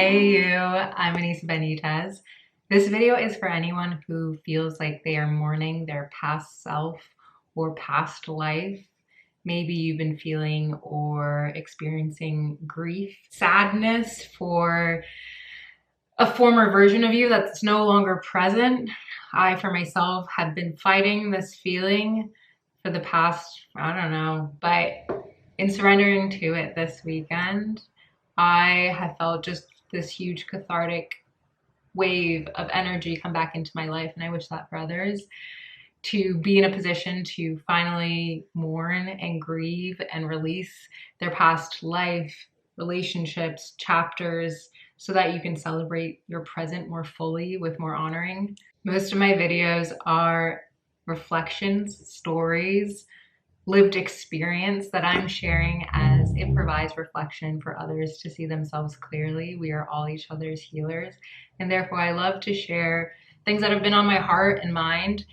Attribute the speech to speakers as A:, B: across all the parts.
A: Hey you, I'm Anissa Benitez. This video is for anyone who feels like they are mourning their past self or past life. Maybe you've been feeling or experiencing grief, sadness for a former version of you that's no longer present. I, for myself, have been fighting this feeling for the past, I don't know, but in surrendering to it this weekend, I have felt just this huge cathartic wave of energy come back into my life, and I wish that for others, to be in a position to finally mourn and grieve and release their past life, relationships, chapters, so that you can celebrate your present more fully with more honoring. Most of my videos are reflections, stories, lived experience that I'm sharing as improvised reflection for others to see themselves clearly. We are all each other's healers, and therefore I love to share things that have been on my heart and mind,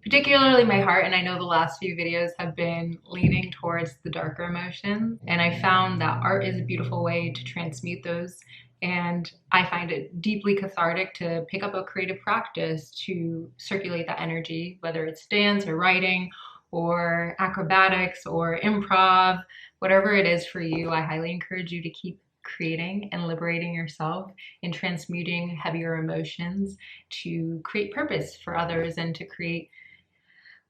A: particularly my heart. And I know the last few videos have been leaning towards the darker emotions, and I found that art is a beautiful way to transmute those, and I find it deeply cathartic to pick up a creative practice to circulate that energy, whether it's dance or writing or acrobatics or improv, whatever it is for you. I highly encourage you to keep creating and liberating yourself and transmuting heavier emotions to create purpose for others and to create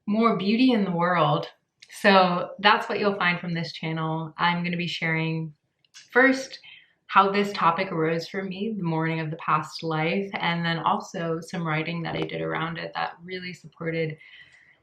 A: more beauty in the world. So that's what you'll find from this channel. I'm going to be sharing first how this topic arose for me, the mourning of the past life, and then also some writing that I did around it that really supported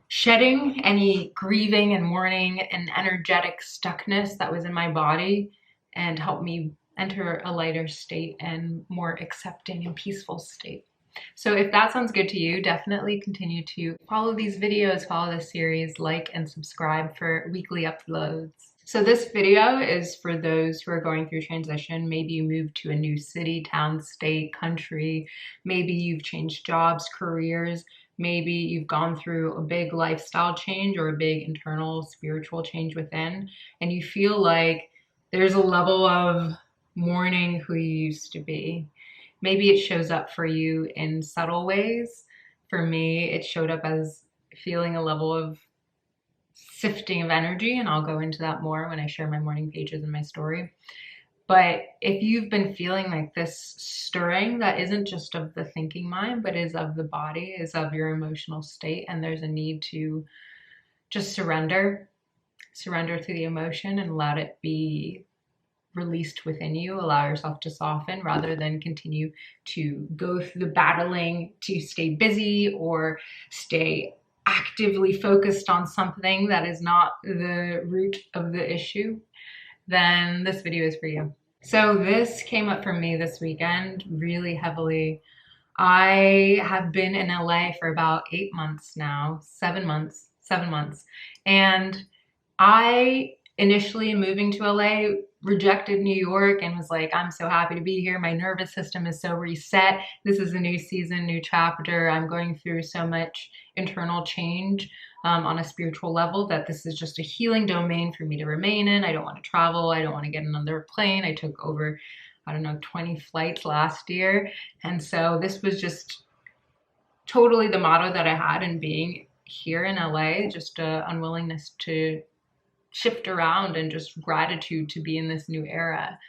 A: shedding any grieving and mourning and energetic stuckness that was in my body and helped me enter a lighter state and more accepting and peaceful state. So if that sounds good to you, definitely continue to follow these videos, follow this series, like and subscribe for weekly uploads. So this video is for those who are going through transition. Maybe you moved to a new city, town, state, country. Maybe you've changed jobs, careers. Maybe you've gone through a big lifestyle change or a big internal spiritual change within, and you feel like there's a level of mourning who you used to be. Maybe it shows up for you in subtle ways. For me, it showed up as feeling a level of sifting of energy, and I'll go into that more when I share my mourning pages in my story. But if you've been feeling like this stirring that isn't just of the thinking mind, but is of the body, is of your emotional state, and there's a need to just surrender to the emotion and let it be released within you, allow yourself to soften rather than continue to go through the battling to stay busy or stay actively focused on something that is not the root of the issue, then this video is for you. So this came up for me this weekend really heavily. I have been in LA for about 8 months now, 7 months, and I initially moving to LA rejected New York and was like, I'm so happy to be here. My nervous system is so reset. This is a new season, new chapter. I'm going through so much internal change on a spiritual level that this is just a healing domain for me to remain in. I don't want to travel. I don't want to get another plane. I took over, 20 flights last year. And so this was just totally the motto that I had in being here in LA, just a unwillingness to shift around and just gratitude to be in this new era.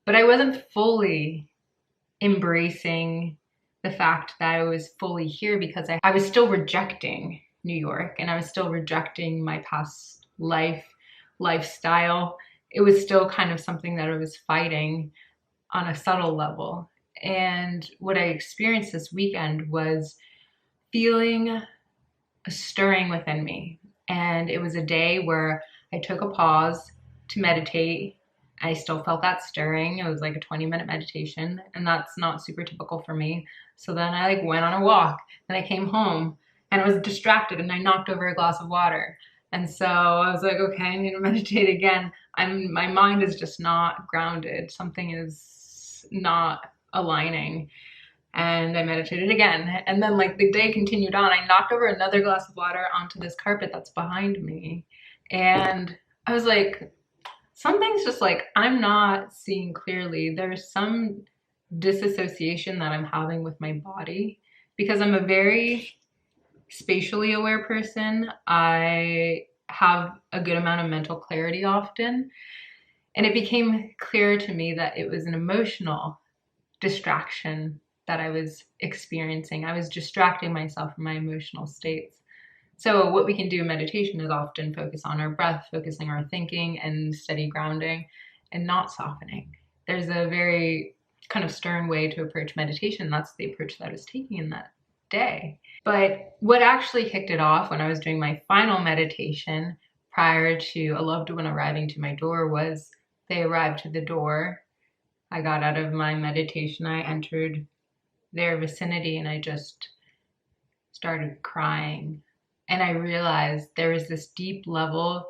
A: But I wasn't fully embracing the fact that I was fully here because I was still rejecting New York, and I was still rejecting my past lifestyle. It was still kind of something that I was fighting on a subtle level. And what I experienced this weekend was feeling a stirring within me. And it was a day where I took a pause to meditate. I still felt that stirring. It was like a 20-minute meditation, and that's not super typical for me. So then I went on a walk, then I came home and I was distracted and I knocked over a glass of water. And so I was like, okay, I need to meditate again. My mind is just not grounded. Something is not aligning. And I meditated again. And then the day continued on. I knocked over another glass of water onto this carpet that's behind me. And I was like, something's just I'm not seeing clearly. There's some disassociation that I'm having with my body, because I'm a very spatially aware person. I have a good amount of mental clarity often, and it became clear to me that it was an emotional distraction that I was experiencing. I was distracting myself from my emotional states. So what we can do in meditation is often focus on our breath, focusing our thinking and steady grounding and not softening. There's a very kind of stern way to approach meditation. That's the approach that I was taking in that day. But what actually kicked it off when I was doing my final meditation prior to a loved one arriving to my door was they arrived to the door. I got out of my meditation, I entered their vicinity, and I just started crying. And I realized there was this deep level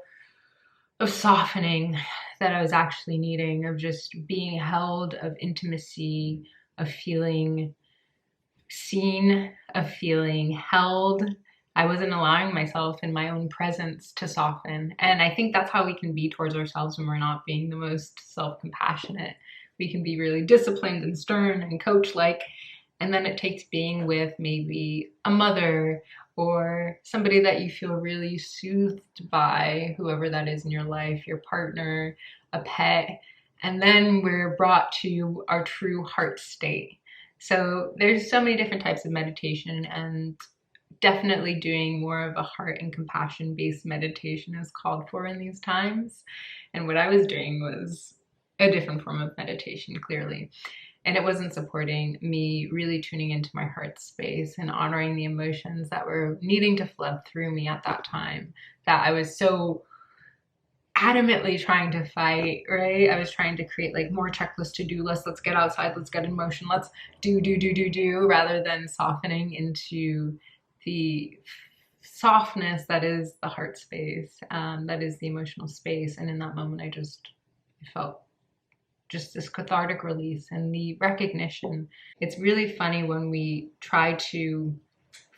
A: of softening that I was actually needing, of just being held, of intimacy, of feeling seen, of feeling held. I wasn't allowing myself in my own presence to soften. And I think that's how we can be towards ourselves when we're not being the most self-compassionate. We can be really disciplined and stern and coach-like. And then it takes being with maybe a mother or somebody that you feel really soothed by, whoever that is in your life, your partner, a pet. And then we're brought to our true heart state. So there's so many different types of meditation, and definitely doing more of a heart and compassion based meditation is called for in these times. And what I was doing was a different form of meditation, clearly. And it wasn't supporting me really tuning into my heart space and honoring the emotions that were needing to flood through me at that time, that I was so adamantly trying to fight, right? I was trying to create like more checklist, to-do lists. Let's get outside, let's get in motion, let's do, rather than softening into the softness that is the heart space, that is the emotional space. And in that moment, I felt just this cathartic release and the recognition. It's really funny when we try to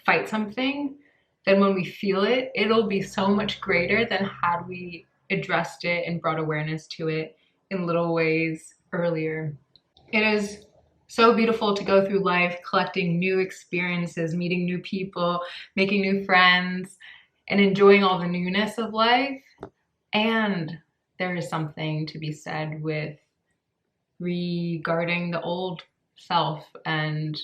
A: fight something, then when we feel it, it'll be so much greater than had we addressed it and brought awareness to it in little ways earlier. It is so beautiful to go through life collecting new experiences, meeting new people, making new friends, and enjoying all the newness of life. And there is something to be said with regarding the old self and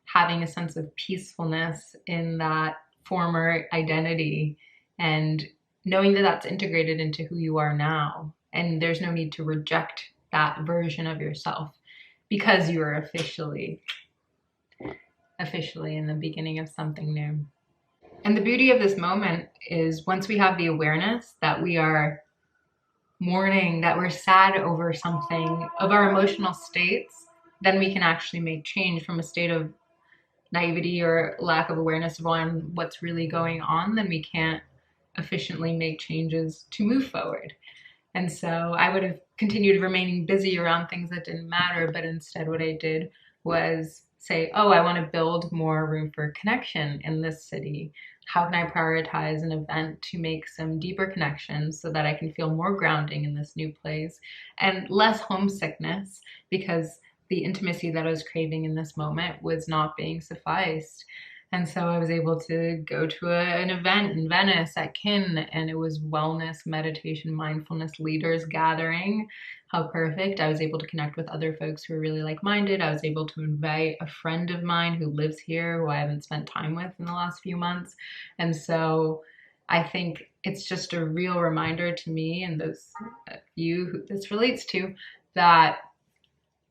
A: having a sense of peacefulness in that former identity, and knowing that that's integrated into who you are now. And there's no need to reject that version of yourself because you are officially in the beginning of something new. And the beauty of this moment is once we have the awareness that we are mourning, that we're sad over something, of our emotional states, then we can actually make change from a state of naivety or lack of awareness on what's really going on. Then we can't efficiently make changes to move forward. And so I would have continued remaining busy around things that didn't matter, but instead what I did was say, oh, I want to build more room for connection in this city. How can I prioritize an event to make some deeper connections so that I can feel more grounding in this new place and less homesickness, because the intimacy that I was craving in this moment was not being sufficed. And so I was able to go to an event in Venice at Kin, and it was wellness, meditation, mindfulness leaders gathering. How perfect. I was able to connect with other folks who are really like-minded. I was able to invite a friend of mine who lives here, who I haven't spent time with in the last few months. And so I think it's just a real reminder to me and those you who this relates to, that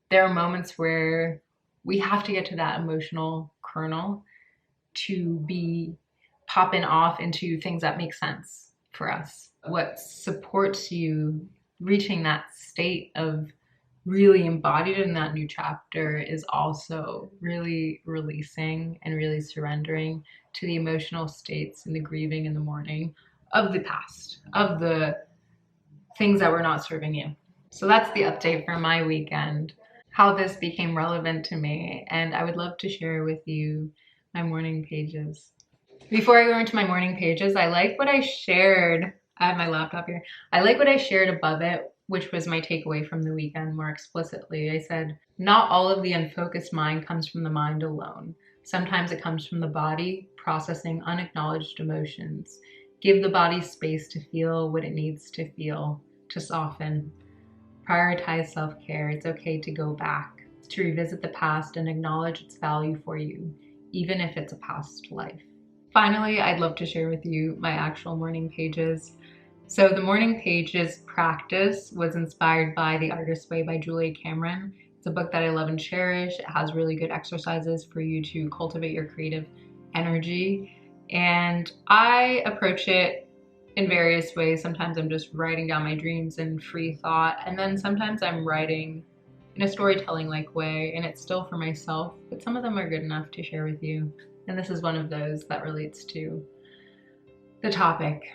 A: there are moments where we have to get to that emotional kernel to be popping off into things that make sense for us. What supports you reaching that state of really embodied in that new chapter is also really releasing and really surrendering to the emotional states and the grieving and the mourning of the past, of the things that were not serving you. So that's the update for my weekend, how this became relevant to me, and I would love to share with you my Mourning pages. Before I go into my Mourning pages, I like what I shared. I have my laptop here. I like what I shared above it which was my takeaway from the weekend more explicitly. I said, not all of the unfocused mind comes from the mind alone. Sometimes it comes from the body processing unacknowledged emotions. Give the body space to feel what it needs to feel, to soften. Prioritize self-care. It's okay to go back, to revisit the past and acknowledge its value for you, even if it's a past life. Finally, I'd love to share with you my actual Mourning pages. So the Mourning pages practice was inspired by The Artist's Way by Julia Cameron. It's a book that I love and cherish. It has really good exercises for you to cultivate your creative energy. And I approach it in various ways. Sometimes I'm just writing down my dreams in free thought, and then sometimes I'm writing in a storytelling-like way, and it's still for myself, but some of them are good enough to share with you. And this is one of those that relates to the topic.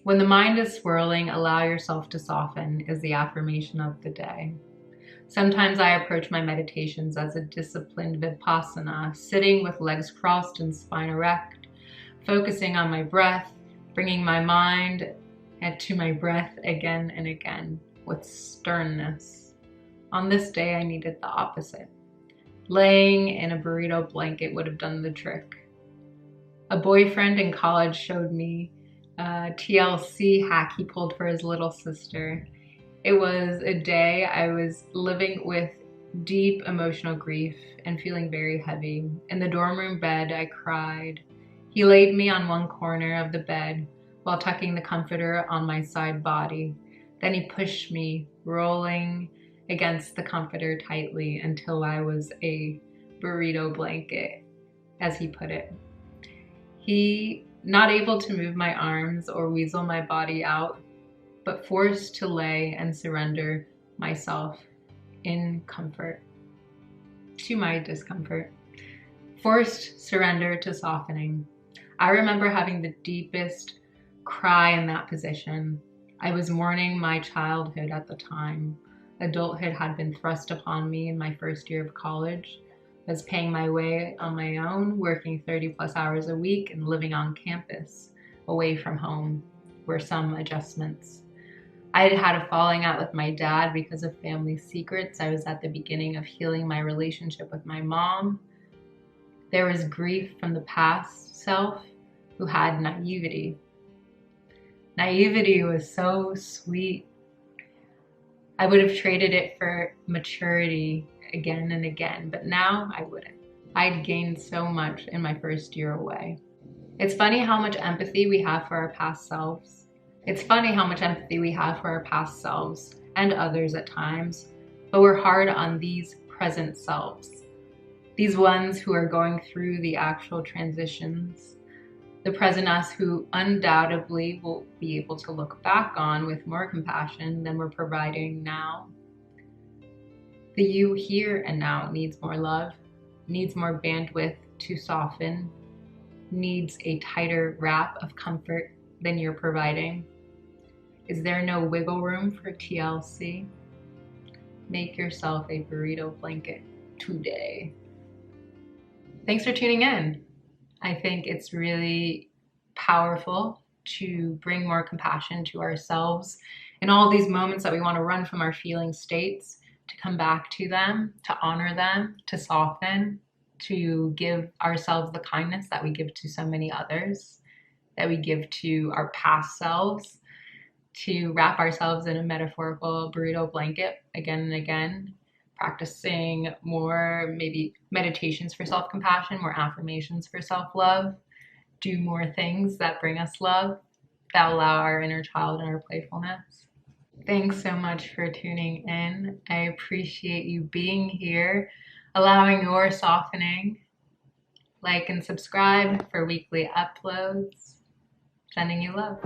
A: When the mind is swirling, allow yourself to soften is the affirmation of the day. Sometimes I approach my meditations as a disciplined vipassana, sitting with legs crossed and spine erect, focusing on my breath, bringing my mind to my breath again and again with sternness. On this day, I needed the opposite. Laying in a burrito blanket would have done the trick. A boyfriend in college showed me a TLC hack he pulled for his little sister. It was a day I was living with deep emotional grief and feeling very heavy. In the dorm room bed, I cried. He laid me on one corner of the bed while tucking the comforter on my side body. Then he pushed me, rolling against the comforter tightly until I was a burrito blanket, as he put it. He, not able to move my arms or weasel my body out, but forced to lay and surrender myself in comfort to my discomfort. Forced surrender to softening. I remember having the deepest cry in that position. I was mourning my childhood at the time. Adulthood had been thrust upon me in my first year of college. I was paying my way on my own, working 30+ hours a week and living on campus, away from home, were some adjustments. I had had a falling out with my dad because of family secrets. I was at the beginning of healing my relationship with my mom. There was grief from the past self who had naivety. Naivety was so sweet. I would have traded it for maturity again and again, but now I wouldn't. I'd gained so much in my first year away. It's funny how much empathy we have for our past selves. It's funny how much empathy we have for our past selves and others at times, but we're hard on these present selves. These ones who are going through the actual transitions. The present us who undoubtedly will be able to look back on with more compassion than we're providing now. The you here and now needs more love, needs more bandwidth to soften, needs a tighter wrap of comfort than you're providing. Is there no wiggle room for TLC? Make yourself a burrito blanket today. Thanks for tuning in. I think it's really powerful to bring more compassion to ourselves in all these moments that we want to run from our feeling states, to come back to them, to honor them, to soften, to give ourselves the kindness that we give to so many others, that we give to our past selves, to wrap ourselves in a metaphorical burrito blanket again and again, practicing more maybe meditations for self-compassion, more affirmations for self-love, do more things that bring us love, that allow our inner child and our playfulness. Thanks so much for tuning in. I appreciate you being here, allowing your softening. Like and subscribe for weekly uploads. Sending you love.